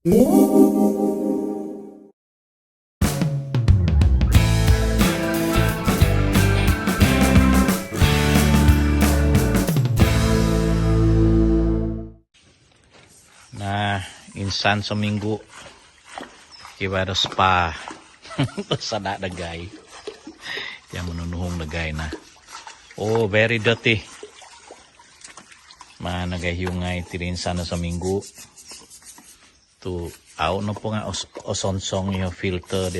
Nah, insan seminggu kiwara spa sada dagay yang menunuhong dagay na. Oh, very dirty. Nagahiyungay tirinsan na sa minggu. Tu aw no po nga osonsong yung filter di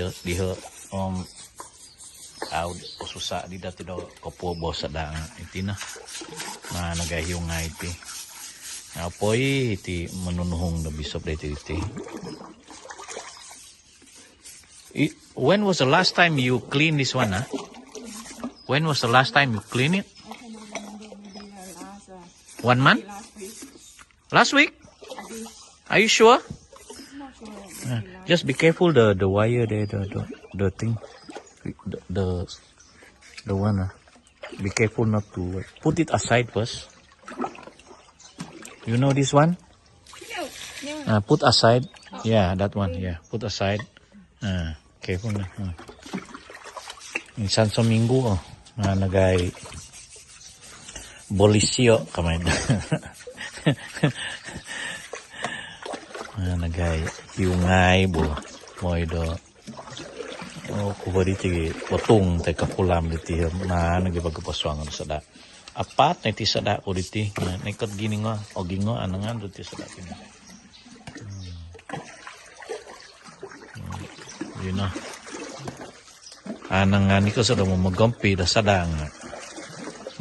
aw osusa di dati do kopo bosa da iti na. Nagahiyungay iti. Apoy iti menunuhong na bisop dito iti. When was the last time you clean this one, huh? When was the last time you clean it? 1 month? Last week? Are you sure? Just be careful the wire there, the thing, the one. Be careful not to put it aside first. You know this one? Put aside. Yeah, that one. Yeah, put aside. Careful na. Minsan sa minggu, nagay bolisyo kamay na. Nagay hiungay bo. Moy do. Kuba diti potong tay kapulam diti nagipagpaswangan sa da. Apat na iti sada ko diti. Naikot giningo o gingo anangan diti sada kini. You know. Anang ni ko sa mo magampi da sadang.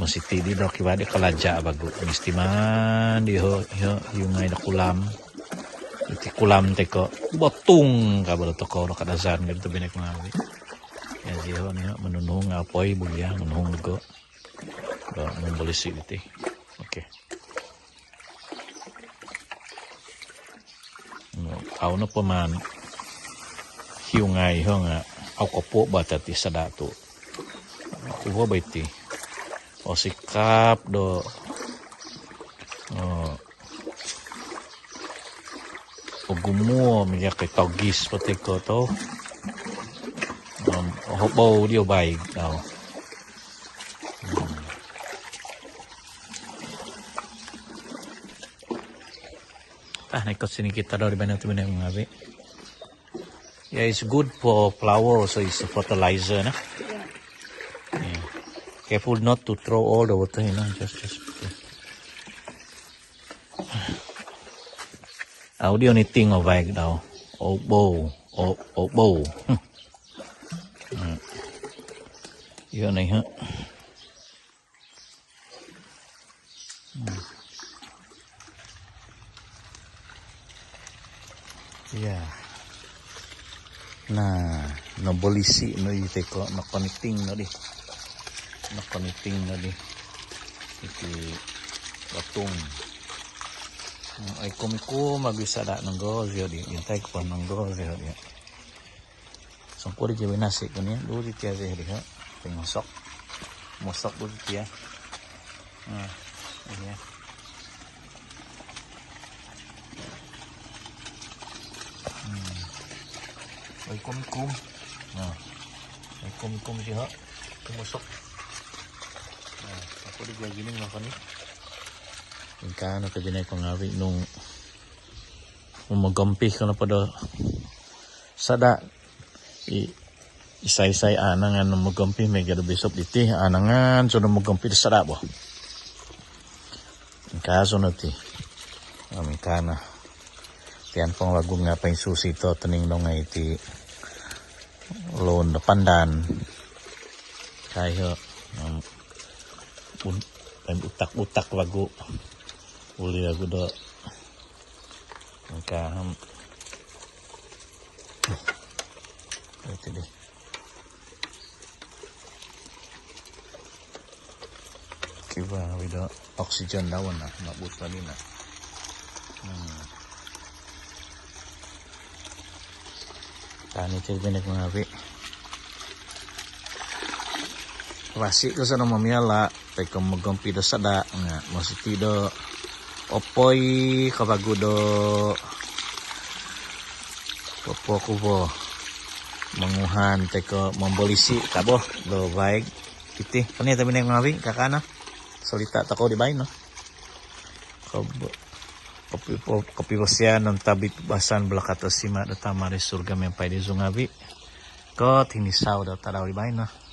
Masiti di do kiwade kalaja bago mistiman di ho yung ay kulam. Iti kulam te ko botong ka ba to ko kadazan ganito binek ngawi. Ya di ho ni menunung apoy bulya menunung go. Do membolisi iti. Okay. No, aw na po man hiungay ho nga aw ko po batati sa dato. Kuha ba iti? O sikap do o gumo miya kay tawgis pati ko to hobaw di obay daw. Naikot sini kita daw di ba natin yung ngabi. Yeah, it's good for flower, so it's a fertilizer, na? Yeah. Careful not to throw all the water, you know, just. The only thing of like now, bow. Yun na yun. Yeah. Nabolisi no ite ko connecting no di iti batong ay komiko magbisa da ng gozyo di intay ko ng gozyo di sangko di jawi nasi ko niya do di tiya di ha mosok do di tiya iya ay kum ay kum siya tumusok ako di gagiling na kani ingkano ka dinay pangawi nung umagampi ka na pa do sada isay-isay anangan nung magampi may gado bisop diti anangan so nung magampi sada bo ingkaso na ti ingkana tiyan pang lagong nga pa yung susi to taning nung nga iti loan na pandan kaya utak lagu uli lagu do angka itu deh kiba wido oksigen dawan na mabut tadi na tani tibinek mga api klasik ko sa namamiyala tay kung magampi do sada nga masiti do opoy kabago do Popo ko po. Manguhan teko membolisi kabo lo baik iti kani tabi na ngawi kakana salita tako di bain no kopi bosyan non tabit basan belakata sima datama re surga mempai di zungawi ko tinisaw daw tadaw di bain no